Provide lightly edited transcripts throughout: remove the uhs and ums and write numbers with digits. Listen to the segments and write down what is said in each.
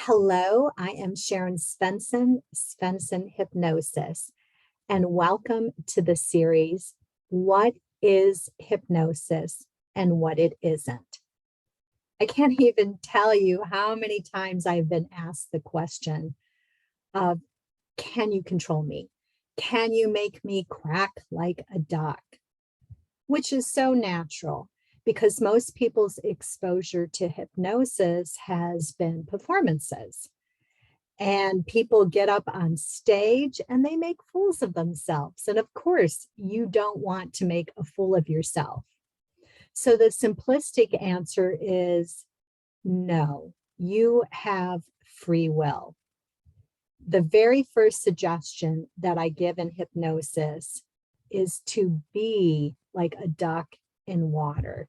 Hello, I am Sharon Svensson Hypnosis, and welcome to the series, What is Hypnosis and What It Isn't? I can't even tell you how many times I've been asked the question of, can you control me? Can you make me quack like a duck? Which is so natural because most people's exposure to hypnosis has been performances. And people get up on stage and they make fools of themselves. And of course, you don't want to make a fool of yourself. So the simplistic answer is no, you have free will. The very first suggestion that I give in hypnosis is to be like a duck in water.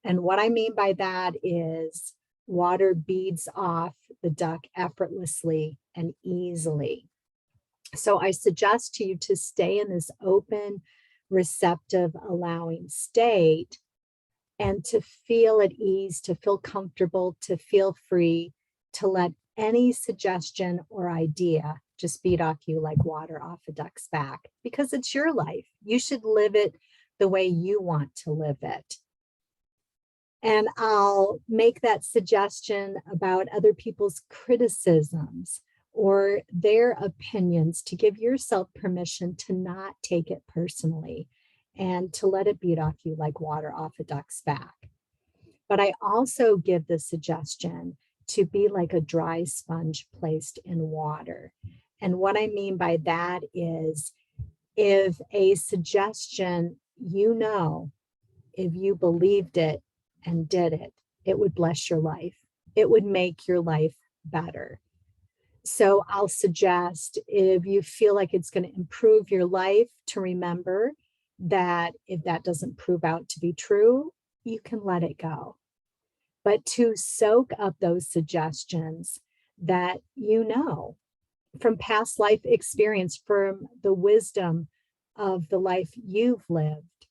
And what I mean by that is water beads off the duck effortlessly and easily. So I suggest to you to stay in this open, receptive, allowing state and to feel at ease, to feel comfortable, to feel free, to let any suggestion or idea just beat off you like water off a duck's back, because it's your life. You should live it the way you want to live it. And I'll make that suggestion about other people's criticisms or their opinions to give yourself permission to not take it personally and to let it beat off you like water off a duck's back. But I also give the suggestion to be like a dry sponge placed in water. And what I mean by that is if a suggestion, if you believed it and did it, it would bless your life. It would make your life better. So I'll suggest if you feel like it's going to improve your life, to remember that if that doesn't prove out to be true, you can let it go. But to soak up those suggestions that from past life experience, from the wisdom of the life you've lived,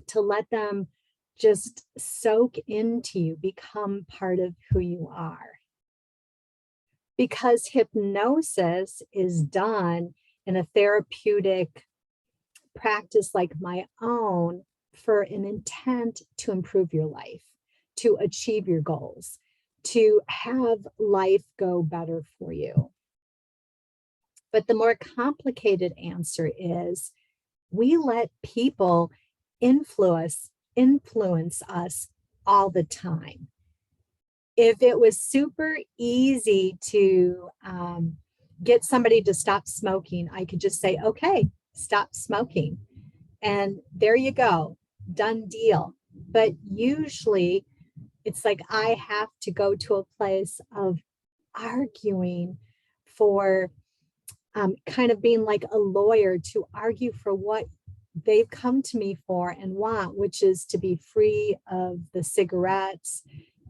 to let them just soak into you, become part of who you are. Because hypnosis is done in a therapeutic practice like my own for an intent to improve your life, to achieve your goals, to have life go better for you. But the more complicated answer is we let people influence us all the time. If it was super easy to get somebody to stop smoking, I could just say, okay, stop smoking. And there you go, done deal. But usually it's like I have to go to a place of arguing for kind of being like a lawyer to argue for what they've come to me for and want, which is to be free of the cigarettes,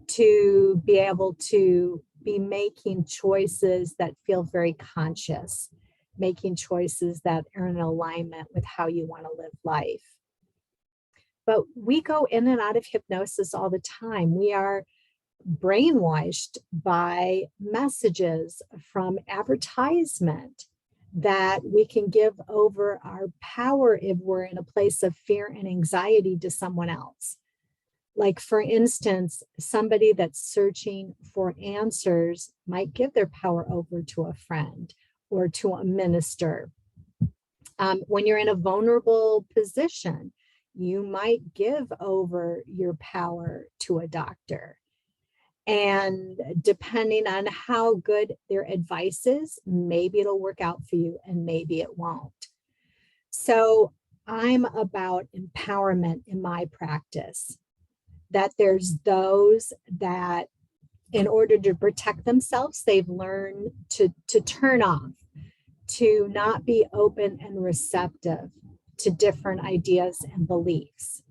to be able to be making choices that feel very conscious, making choices that are in alignment with how you want to live life. But we go in and out of hypnosis all the time. We are brainwashed by messages from advertisement that we can give over our power if we're in a place of fear and anxiety to someone else. Like, for instance, somebody that's searching for answers might give their power over to a friend or to a minister. When you're in a vulnerable position, you might give over your power to a doctor. And depending on how good their advice is, maybe it'll work out for you and maybe it won't. So I'm about empowerment in my practice, that there's those that in order to protect themselves, they've learned to turn off, to not be open and receptive to different ideas and beliefs.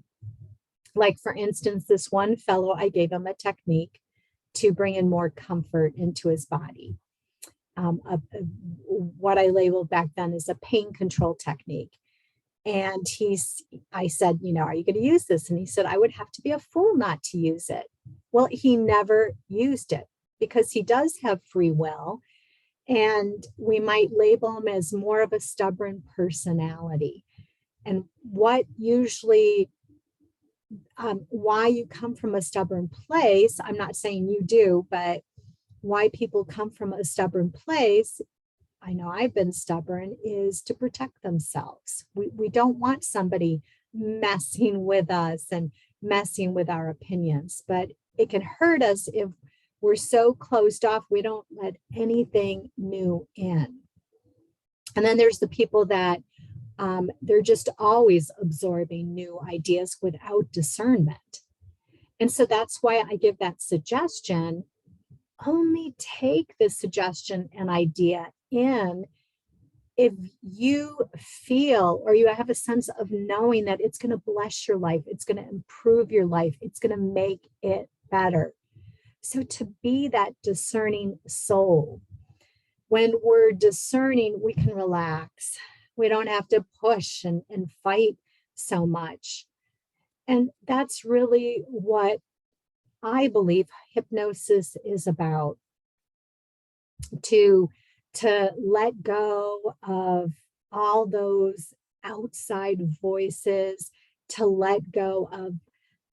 Like, for instance, this one fellow, I gave him a technique to bring in more comfort into his body. What I labeled back then is a pain control technique. And I said, are you going to use this? And he said, I would have to be a fool not to use it. Well, he never used it because he does have free will. And we might label him as more of a stubborn personality. And what usually, why you come from a stubborn place, I'm not saying you do, but why people come from a stubborn place, I know I've been stubborn, is to protect themselves. We don't want somebody messing with us and messing with our opinions, but it can hurt us if we're so closed off, we don't let anything new in. And then there's the people that they're just always absorbing new ideas without discernment. And so that's why I give that suggestion. Only take the suggestion and idea in if you feel or you have a sense of knowing that it's going to bless your life, it's going to improve your life, it's going to make it better. So to be that discerning soul, when we're discerning, we can relax. We don't have to push and fight so much. And that's really what I believe hypnosis is about, to let go of all those outside voices, to let go of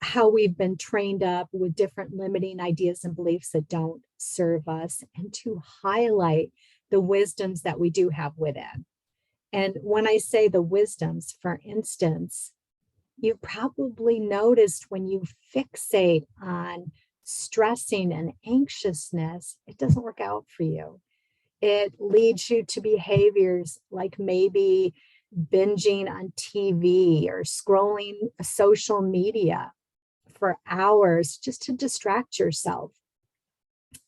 how we've been trained up with different limiting ideas and beliefs that don't serve us, and to highlight the wisdoms that we do have within. And when I say the wisdoms, for instance, you probably noticed when you fixate on stressing and anxiousness, it doesn't work out for you. It leads you to behaviors like maybe binging on TV or scrolling social media for hours just to distract yourself,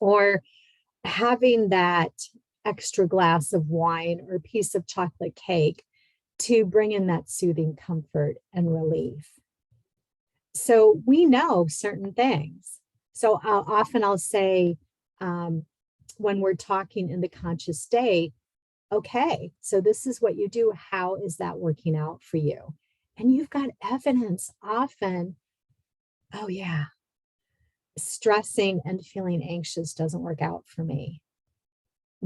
or having that extra glass of wine or piece of chocolate cake to bring in that soothing comfort and relief. So we know certain things. So I'll say, when we're talking in the conscious state, okay, so this is what you do. How is that working out for you? And you've got evidence often. Oh yeah, stressing and feeling anxious doesn't work out for me.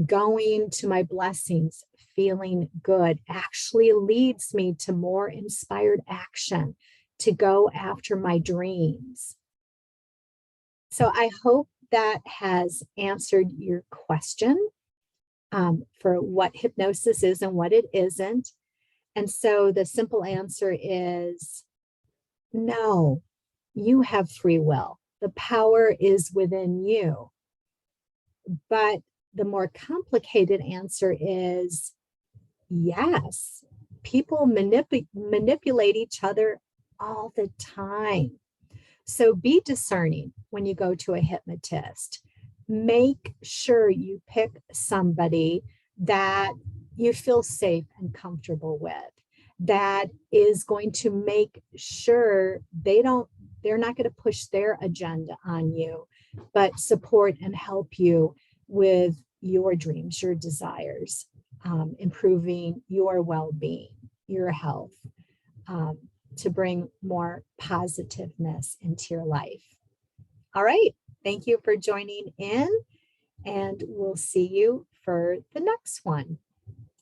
Going to my blessings, feeling good, actually leads me to more inspired action to go after my dreams. So I hope that has answered your question for what hypnosis is and what it isn't. And so the simple answer is no, you have free will. The power is within you. But the more complicated answer is yes, people manipulate each other all the time. So be discerning when you go to a hypnotist. Make sure you pick somebody that you feel safe and comfortable with, that is going to make sure they're not going to push their agenda on you, but support and help you with your dreams, your desires, improving your well-being, your health, to bring more positiveness into your life. All right. Thank you for joining in, and we'll see you for the next one.